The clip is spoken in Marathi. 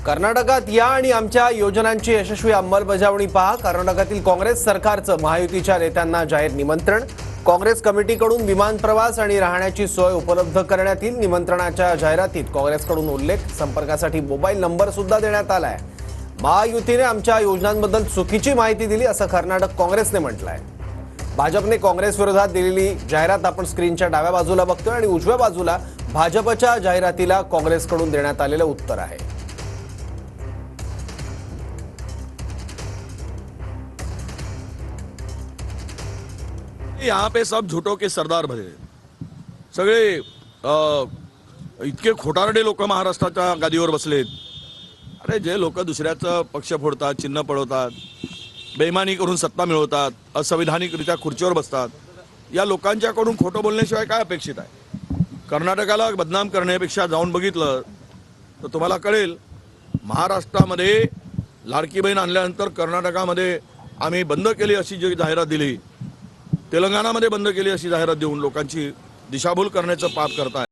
कर्नाटकात या आणि आमच्या योजनांची यशस्वी अंमलबजावणी पहा। कर्नाटकातील काँग्रेस सरकारचं महायुतीच्या नेत्यांना जाहीर निमंत्रण। काँग्रेस कमिटीकडून विमान प्रवास आणि राहण्याची सोय उपलब्ध करण्यात येईल। निमंत्रणाच्या जाहिरातीत काँग्रेसकडून उल्लेख, संपर्कासाठी मोबाईल नंबर सुद्धा देण्यात आलाय। महायुतीने आमच्या योजनांबद्दल चुकीची माहिती दिली असं कर्नाटक काँग्रेसने म्हटलंय। भाजपने काँग्रेस विरोधात दिलेली जाहिरात आपण स्क्रीनच्या डाव्या बाजूला बघतोय आणि उजव्या बाजूला भाजपच्या जाहिरातीला काँग्रेसकडून देण्यात आलेलं उत्तर आहे। यहाँ पे सब झूठों के सरदार भरे सगळे इतके खोटारडे लोक महाराष्ट्राच्या गादीवर बसलेत। अरे जे लोक दुसऱ्याचं पक्ष फोडतात, चिन्ह पळवतात, बेईमानी करून सत्ता मिळवतात, असंविधानिकरित्या खुर्चीवर बसतात, या लोकांच्याकडून खोटं बोलण्याशिवाय काय अपेक्षित आहे? कर्नाटकाला बदनाम करण्यापेक्षा जाऊन बघितलं तर तुम्हाला कळेल। महाराष्ट्रामध्ये लाडकी बहीण आणल्यानंतर कर्नाटकामध्ये आम्ही बंद केली अशी जी जाहिरात दिली, तेलंगणामध्ये बंद केली अशी जाहिरात देऊन लोकांची दिशाभूल करण्याचं पाप करताय।